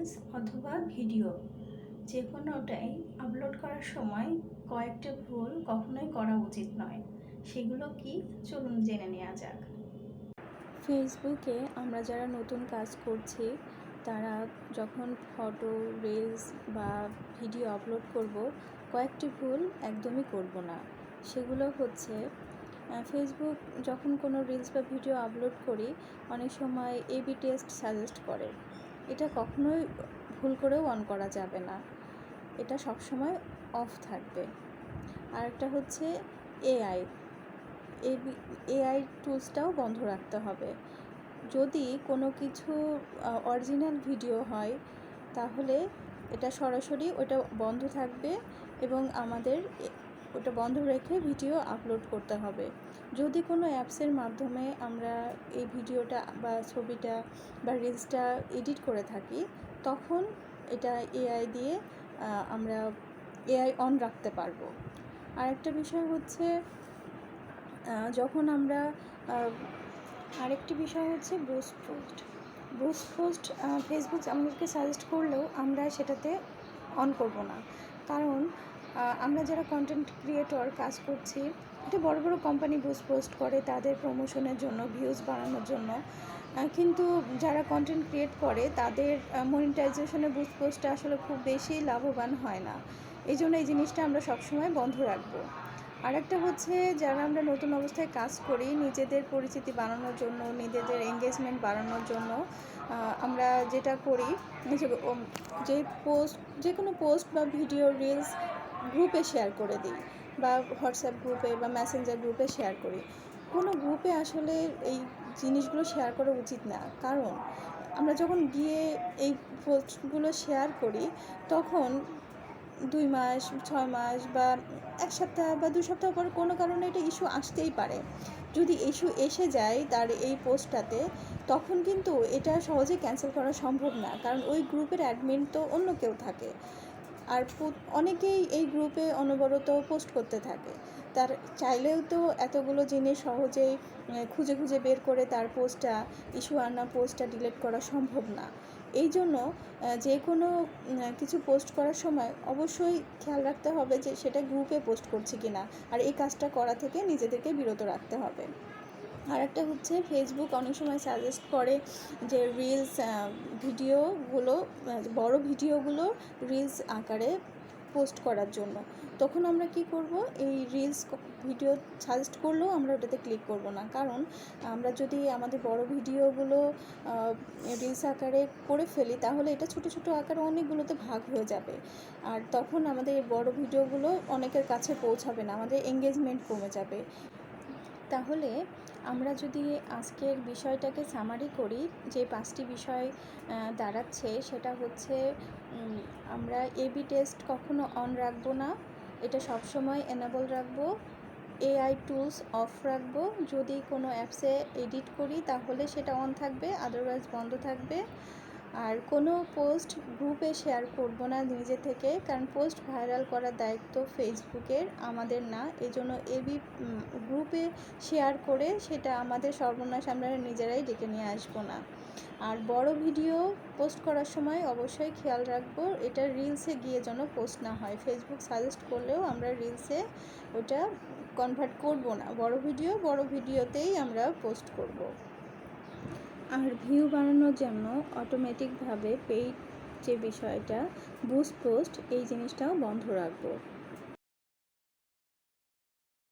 Reels অথবা video যে কোনোটাই আপলোড করার সময় কয়েকটা ভুল কখনোই করা উচিত নয়। সেগুলো কি, চলুন জেনে নেওয়া যাক। ফেসবুকে আমরা যারা নতুন কাজ করছি তারা যখন ফটো, রিলস বা ভিডিও আপলোড করব, কয়েকটি ভুল একদমই করব না। সেগুলো হচ্ছে, ফেসবুক যখন কোনো রিলস বা ভিডিও আপলোড করি অনেক সময় এবি টেস্ট সাজেস্ট করে। এটা কখনোই ভুল করেও অন করা যাবে না, এটা সবসময় অফ থাকবে। আরেকটা হচ্ছে এআই এআই টুলসটাও বন্ধ রাখতে হবে। যদি কোনো কিছু অরিজিনাল ভিডিও হয় তাহলে এটা সরাসরি ওটা বন্ধ থাকবে এবং আমাদের ওটা বন্ধ রেখে ভিডিও আপলোড করতে হবে। যদি কোনো অ্যাপসের মাধ্যমে আমরা এই ভিডিওটা বা ছবিটা বা রিলসটা এডিট করে থাকি, তখন এটা এআই দিয়ে আমরা এআই অন রাখতে পারবো। আরেকটা বিষয় হচ্ছে যখন আমরা আরেকটি বিষয় হচ্ছে বুস্ট পোস্ট ফেসবুক আমাদেরকে সাজেস্ট করলেও আমরা সেটাতে অন করব না। কারণ আমরা যারা কন্টেন্ট ক্রিয়েটর কাজ করছি, এটা বড় বড় কোম্পানি বুস্ট পোস্ট করে তাদের প্রমোশনের জন্য, ভিউজ বাড়ানোর জন্য। কিন্তু যারা কন্টেন্ট ক্রিয়েট করে তাদের মনিটাইজেশনে বুস্ট পোস্টটা আসলে খুব বেশি লাভবান হয় না। এই জন্য এই জিনিসটা আমরা সবসময় বন্ধ রাখবো। আরেকটা হচ্ছে, যারা আমরা নতুন অবস্থায় কাজ করি, নিজেদের পরিচিতি বাড়ানোর জন্য, নিজেদের এঙ্গেজমেন্ট বাড়ানোর জন্য আমরা যেটা করি, যে কোনো পোস্ট বা ভিডিও, রিলস গ্রুপে শেয়ার করে দিই বা হোয়াটসঅ্যাপ গ্রুপে বা মেসেঞ্জার গ্রুপে শেয়ার করি। কোনো গ্রুপে আসলে এই জিনিসগুলো শেয়ার করা উচিত না, কারণ আমরা যখন গিয়ে এই পোস্টগুলো শেয়ার করি তখন 2 মাস, 6 মাস বা 1 সপ্তাহ বা 2 সপ্তাহ পর কোনো কারণে এটা ইস্যু আসতেই পারে। যদি ইস্যু এসে যায় তার এই পোস্টটাতে, তখন কিন্তু এটা সহজে ক্যান্সেল করা সম্ভব না, কারণ ওই গ্রুপের অ্যাডমিন তো অন্য কেউ থাকে। আর অনেকেই এই গ্রুপে অনবরত পোস্ট করতে থাকে। তার চাইলেও তো এতগুলো জিনিস সহজেই খুঁজে খুঁজে বের করে তার পোস্টটা, ইস্যু আনা পোস্টটা ডিলিট করা সম্ভব না। এই জন্য যে কোনো কিছু পোস্ট করার সময় অবশ্যই খেয়াল রাখতে হবে যে সেটা গ্রুপে পোস্ট করছি কি না, আর এই কাজটা করা থেকে নিজেদেরকে বিরত রাখতে হবে। আরেকটা হচ্ছে, ফেসবুক অনেক সময় সাজেস্ট করে যে রিলস ভিডিওগুলো, বড় ভিডিওগুলো রিলস আকারে পোস্ট করার জন্য। তখন আমরা কি করব, এই রিলস ভিডিও সাজেস্ট করলেও আমরা ওটাতে ক্লিক করব না, কারণ আমরা যদি আমাদের বড় ভিডিওগুলো রিলস আকারে করে ফেলি তাহলে এটা ছোট ছোট আকারে অনেকগুলোতে ভাগ হয়ে যাবে, আর তখন আমাদের এই বড় ভিডিওগুলো অনেকের কাছে পৌঁছাবে না, আমাদের এঙ্গেজমেন্ট কমে যাবে। তাহলে আমরা যদি আজকের বিষয়টাকে সামারি করি, যে 5টি বিষয় দাঁড়াচ্ছে, সেটা হচ্ছে আমরা এবি টেস্ট কখনো অন রাখবো না, এটা সবসময় এনেবল রাখবো। এআই টুলস অফ রাখবো, যদি কোনো অ্যাপসে এডিট করি তাহলে সেটা অন থাকবে, আদারওয়াইজ বন্ধ থাকবে। আর কোনো পোস্ট গ্রুপে শেয়ার করব না নিজে থেকে, কারণ পোস্ট ভাইরাল করার দায়িত্ব ফেসবুকের, আমাদের না। এই জন্য এবি গ্রুপে শেয়ার করে সেটা আমাদের সর্বনাশ আমরা নিজেরাই ডেকে নিয়ে আসবো না। আর বড় ভিডিও পোস্ট করার সময় অবশ্যই খেয়াল রাখবো এটা রিলসে গিয়ে যেন পোস্ট না হয়। ফেসবুক সাজেস্ট করলেও আমরা রিলসে ওটা কনভার্ট করব না, বড় ভিডিওতেই আমরা পোস্ট করব। আর ভিউ বাড়ানোর জন্য অটোমেটিকভাবে পেইড যে বিষয়টা বুস্ট পোস্ট, এই জিনিসটাও বন্ধ রাখবো।